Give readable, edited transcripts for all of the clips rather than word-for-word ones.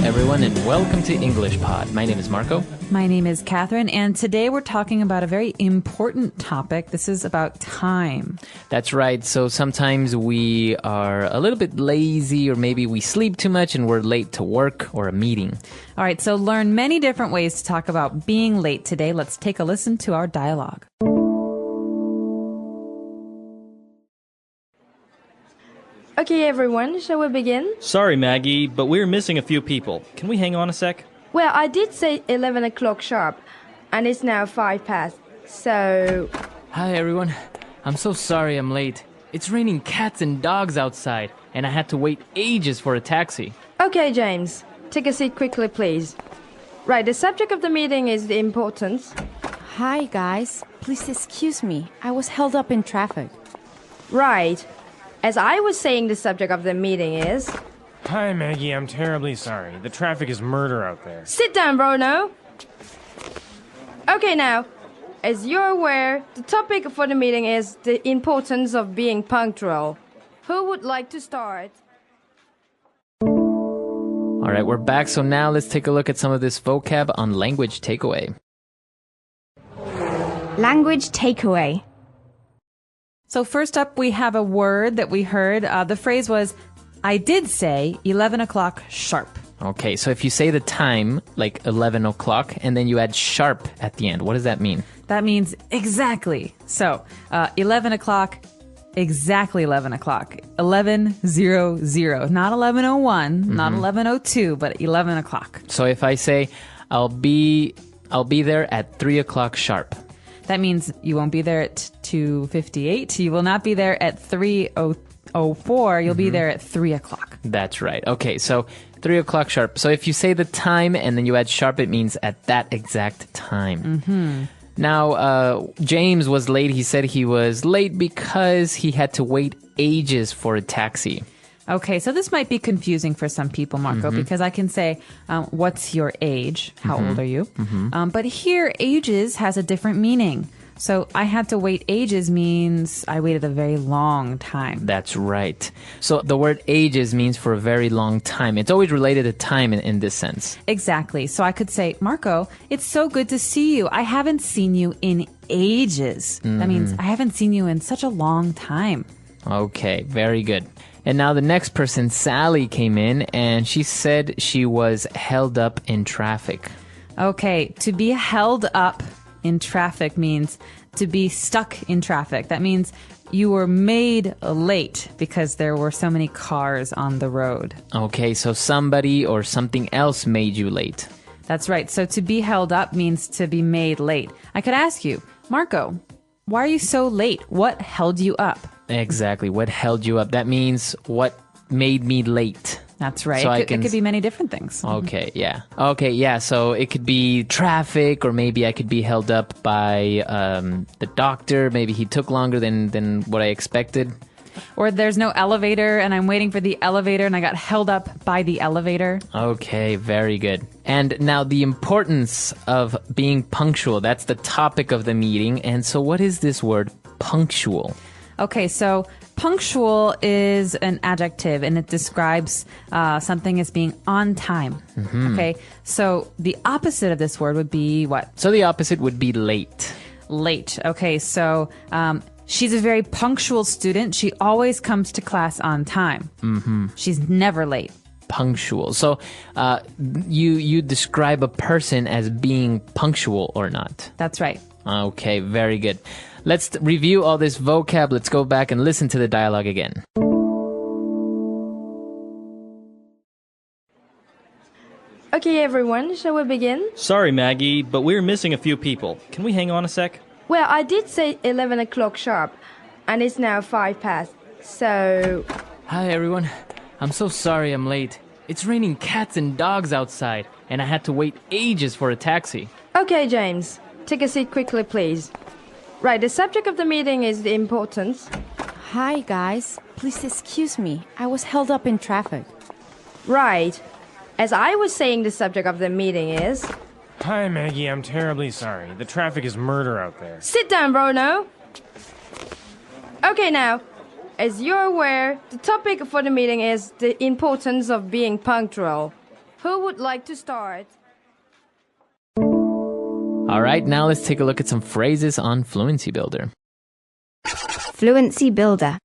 everyone, and welcome to English Pod. My name is Marco. My name is Catherine, and today we're talking about a very important topic. This is about time. That's right. So sometimes we are a little bit lazy, or maybe we sleep too much and we're late to work or a meeting. All right, so learn many different ways to talk about being late today. Let's take a listen to our dialogue. Okay, everyone, shall we begin? Sorry, Maggie, but we're missing a few people. Can we hang on a sec? Well, I did say 11 o'clock sharp, and it's now 5 past, so... Hi, everyone. I'm so sorry I'm late. It's raining cats and dogs outside, and I had to wait ages for a taxi. Okay, James, take a seat quickly, please. Right, the subject of the meeting is the importance. Hi, guys. Please excuse me. I was held up in traffic. Right. As I was saying, the subject of the meeting is... Hi, Maggie. I'm terribly sorry. The traffic is murder out there. Sit down, Bruno. Okay, now, as you're aware, the topic for the meeting is the importance of being punctual. Who would like to start? All right, we're back. So now let's take a look at some of this vocab on language takeaway. Language takeaway. So first up, we have a word that we heard. The phrase was, I did say 11 o'clock sharp. Okay, so if you say the time, like 11 o'clock, and then you add sharp at the end, what does that mean? That means exactly. So 11 o'clock, exactly 11 o'clock. 11:00, not 11:01, not 11:02, but 11 o'clock. So if I say, I'll be there at 3 o'clock sharp. That means you won't be there at 2:58. You will not be there at 3:04. You'll be there at 3 o'clock. That's right. Okay, so 3 o'clock sharp. So if you say the time and then you add sharp, it means at that exact time. Now, James was late. He said he was late because he had to wait ages for a taxi. Okay, so this might be confusing for some people, Marco, because I can say, what's your age? How old are you? But here, ages has a different meaning. So I had to wait ages means I waited a very long time. That's right. So the word ages means for a very long time. It's always related to time in this sense. Exactly. So I could say, Marco, it's so good to see you. I haven't seen you in ages. That means I haven't seen you in such a long time. Okay, very good. And now the next person, Sally, came in and she said she was held up in traffic. Okay, to be held up in traffic means to be stuck in traffic. That means you were made late because there were so many cars on the road. Okay, so somebody or something else made you late. That's right. So to be held up means to be made late. I could ask you, Marco, why are you so late? What held you up? Exactly. What held you up? That means what made me late. That's right. So it could be many different things. Okay, yeah. Okay, yeah. So it could be traffic, or maybe I could be held up by the doctor. Maybe he took longer than what I expected. Or there's no elevator and I'm waiting for the elevator and I got held up by the elevator. Okay, very good. And now the importance of being punctual. That's the topic of the meeting. And so what is this word, punctual? Okay, so punctual is an adjective and it describes something as being on time. Okay, so the opposite of this word would be what? So the opposite would be late. Late. Okay, so she's a very punctual student. She always comes to class on time. She's never late. Punctual. So you describe a person as being punctual or not? That's right. Okay, very good. Let's review all this vocab. Let's go back and listen to the dialogue again. Okay, everyone, shall we begin? Sorry, Maggie, but we're missing a few people. Can we hang on a sec? Well, I did say 11 o'clock sharp, and it's now 5 past, so... Hi, everyone. I'm so sorry I'm late. It's raining cats and dogs outside, and I had to wait ages for a taxi. Okay, James, take a seat quickly, please. Right, the subject of the meeting is the importance. Hi, guys. Please excuse me. I was held up in traffic. Right. As I was saying, the subject of the meeting is... Hi, Maggie. I'm terribly sorry. The traffic is murder out there. Sit down, Bruno. Okay, now, as you're aware, the topic for the meeting is the importance of being punctual. Who would like to start? All right, now let's take a look at some phrases on Fluency Builder. Fluency Builder.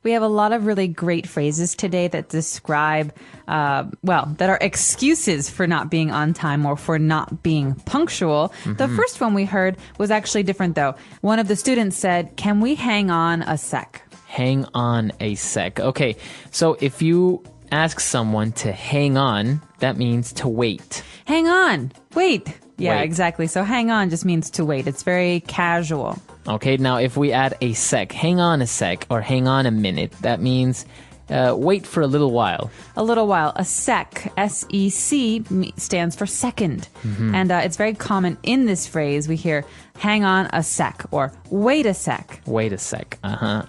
We have a lot of really great phrases today that describe, that are excuses for not being on time or for not being punctual. The first one we heard was actually different, though. One of the students said, "Can we hang on a sec?" Hang on a sec. Okay, so if you ask someone to hang on, that means to wait. Hang on. Wait. Yeah, Wait. exactly. So hang on just means to wait. It's very casual. Okay, now if we add a sec, hang on a sec or hang on a minute, that means wait for a little while. A little while. A sec, S-E-C, stands for second. And it's very common in this phrase. We hear hang on a sec or wait a sec. Wait a sec.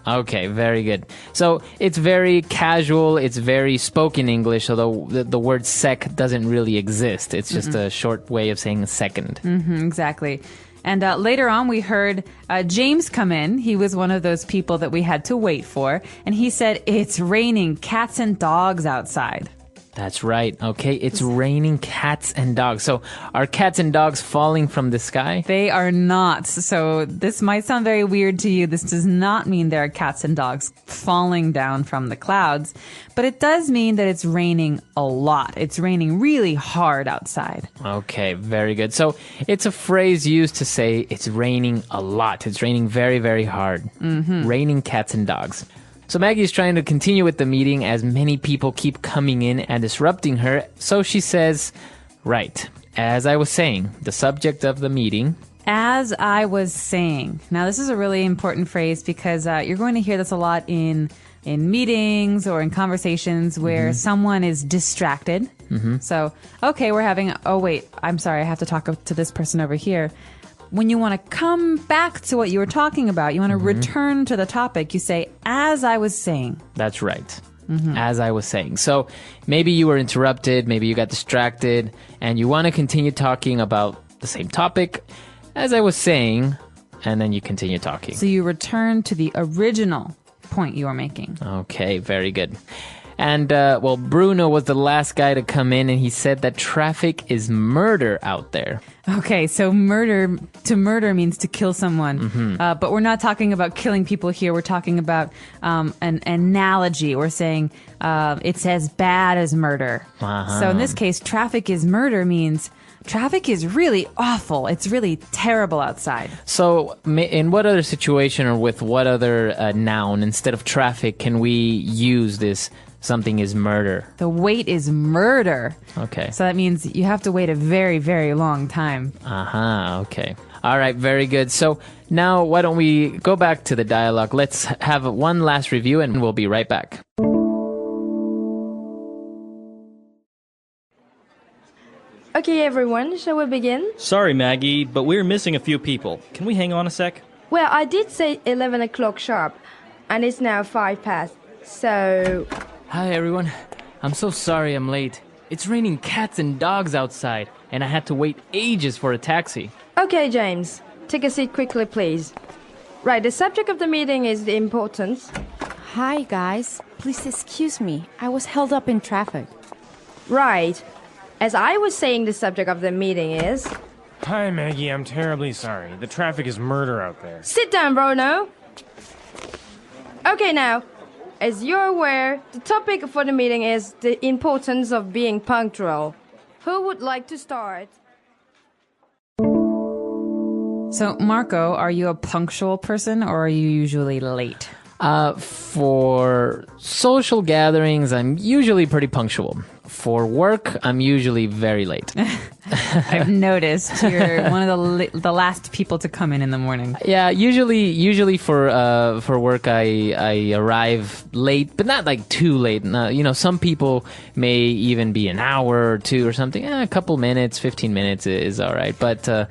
Okay, very good. So it's very casual. It's very spoken English, although the word sec doesn't really exist. It's just a short way of saying a second. Exactly. And later on, we heard James come in. He was one of those people that we had to wait for. And he said, "It's raining cats and dogs outside." That's right. Okay, it's raining cats and dogs. So are cats and dogs falling from the sky? They are not. So this might sound very weird to you. This does not mean there are cats and dogs falling down from the clouds. But it does mean that it's raining a lot. It's raining really hard outside. Okay, very good. So it's a phrase used to say it's raining a lot. It's raining very, very hard. Raining cats and dogs. So Maggie's trying to continue with the meeting as many people keep coming in and disrupting her. So she says, right, as I was saying, the subject of the meeting. As I was saying. Now, this is a really important phrase because you're going to hear this a lot in meetings or in conversations where someone is distracted. So, okay, I'm sorry, I have to talk to this person over here. When you want to come back to what you were talking about, you want to return to the topic, you say, as I was saying. That's right. As I was saying. So maybe you were interrupted, maybe you got distracted, and you want to continue talking about the same topic, as I was saying, and then you continue talking. So you return to the original point you were making. Okay, very good. And, Bruno was the last guy to come in, and he said that traffic is murder out there. Okay, so murder means to kill someone. But we're not talking about killing people here. We're talking about an analogy. We're saying it's as bad as murder. So in this case, traffic is murder means traffic is really awful. It's really terrible outside. So in what other situation or with what other noun instead of traffic can we use this something is murder? The wait is murder. Okay. So that means you have to wait a very, very long time. Okay. All right, very good. So now why don't we go back to the dialogue? Let's have one last review and we'll be right back. Okay, everyone, shall we begin? Sorry, Maggie, but we're missing a few people. Can we hang on a sec? Well, I did say 11 o'clock sharp, and it's now 5 past, so... Hi, everyone. I'm so sorry I'm late. It's raining cats and dogs outside, and I had to wait ages for a taxi. Okay, James, take a seat quickly, please. Right, the subject of the meeting is the importance. Hi, guys. Please excuse me. I was held up in traffic. Right. As I was saying, the subject of the meeting is... Hi, Maggie. I'm terribly sorry. The traffic is murder out there. Sit down, Bruno. Okay, now, as you're aware, the topic for the meeting is the importance of being punctual. Who would like to start? So, Marco, are you a punctual person or are you usually late? For social gatherings, I'm usually pretty punctual. For work, I'm usually very late. I've noticed you're one of the last people to come in the morning. Yeah, usually for work, I arrive late, but not like too late. Some people may even be an hour or two or something. A couple minutes, 15 minutes is all right. But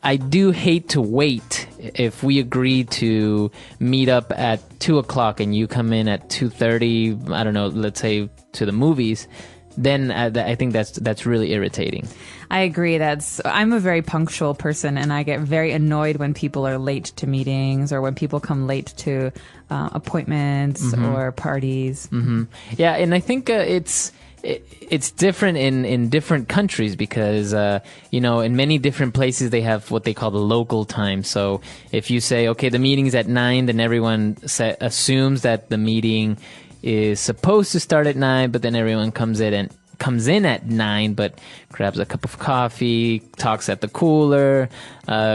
I do hate to wait. If we agree to meet up at 2 o'clock and you come in at 2:30, I don't know, let's say to the movies, then I think that's really irritating. I agree. I'm a very punctual person, and I get very annoyed when people are late to meetings or when people come late to appointments or parties. Yeah, and I think it's It's different in different countries because, in many different places they have what they call the local time. So if you say, okay, the meeting's at 9, then everyone assumes that the meeting is supposed to start at 9, but then everyone comes in at 9, but grabs a cup of coffee, talks at the cooler,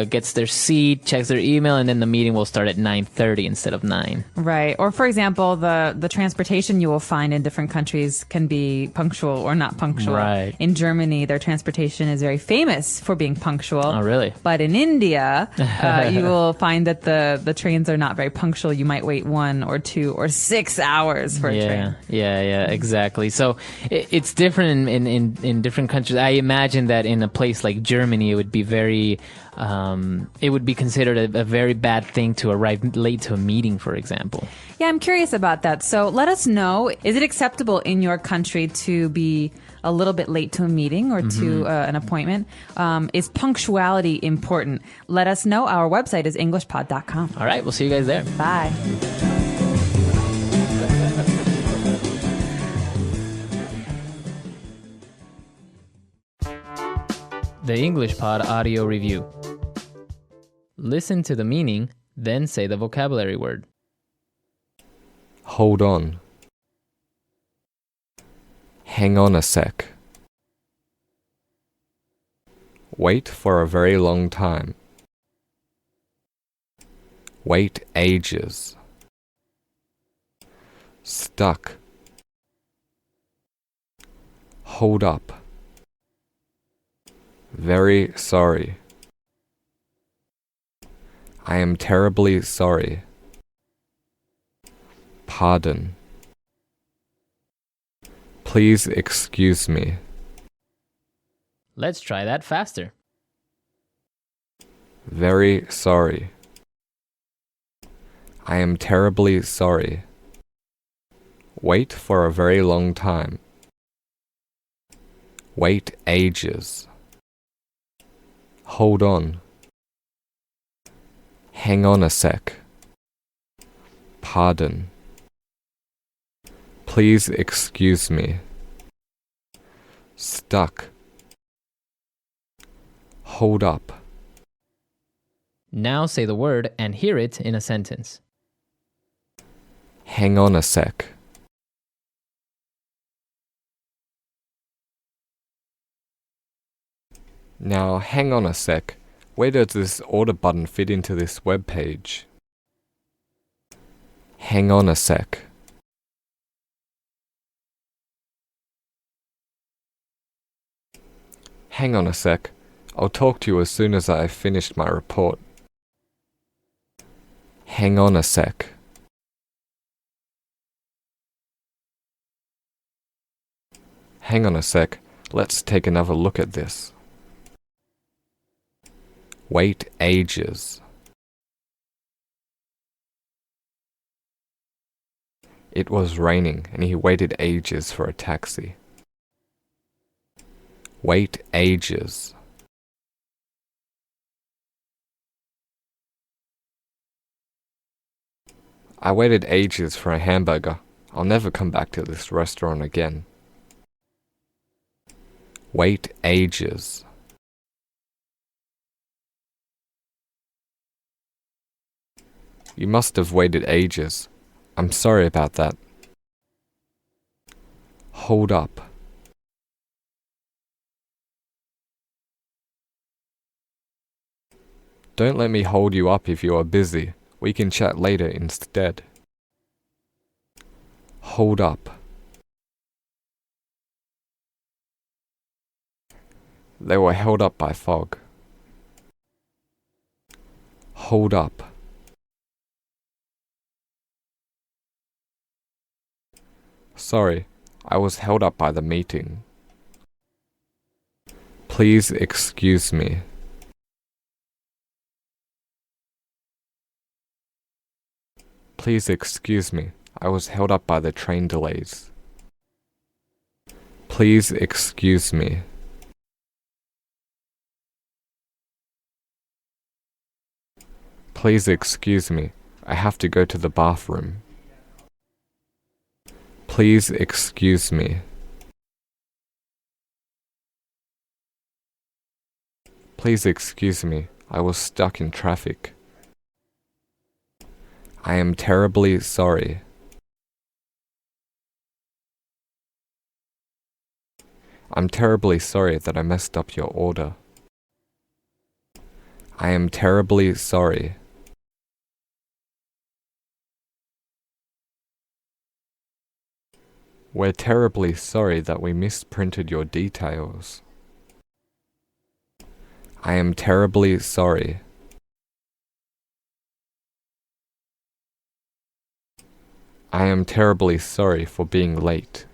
gets their seat, checks their email, and then the meeting will start at 9:30 instead of 9. Right. Or for example, the transportation you will find in different countries can be punctual or not punctual. Right. In Germany, their transportation is very famous for being punctual. Oh, really? But in India, you will find that the trains are not very punctual. You might wait 1 or 2 or 6 hours for a train. Yeah, exactly. So it's different in different countries. I imagine that in a place like Germany, it would be it would be considered a very bad thing to arrive late to a meeting, for example. Yeah, I'm curious about that. So let us know, is it acceptable in your country to be a little bit late to a meeting or to an appointment? Is punctuality important? Let us know. Our website is englishpod.com. All right, we'll see you guys there. Bye. The English Pod Audio Review. Listen to the meaning, then say the vocabulary word. Hold on. Hang on a sec. Wait for a very long time. Wait ages. Stuck. Hold up. Very sorry. I am terribly sorry. Pardon. Please excuse me. Let's try that faster. Very sorry. I am terribly sorry. Wait for a very long time. Wait ages. Hold on. Hang on a sec. Pardon. Please excuse me. Stuck. Hold up. Now say the word and hear it in a sentence. Hang on a sec. Now, hang on a sec. Where does this order button fit into this web page? Hang on a sec. Hang on a sec. I'll talk to you as soon as I've finished my report. Hang on a sec. Hang on a sec. Let's take another look at this. Wait ages. It was raining and he waited ages for a taxi. Wait ages. I waited ages for a hamburger. I'll never come back to this restaurant again. Wait ages. You must have waited ages. I'm sorry about that. Hold up. Don't let me hold you up if you are busy. We can chat later instead. Hold up. They were held up by fog. Hold up. Sorry, I was held up by the meeting. Please excuse me. Please excuse me. I was held up by the train delays. Please excuse me. Please excuse me. I have to go to the bathroom. Please excuse me. Please excuse me, I was stuck in traffic. I am terribly sorry. I'm terribly sorry that I messed up your order. I am terribly sorry. We're terribly sorry that we misprinted your details. I am terribly sorry. I am terribly sorry for being late.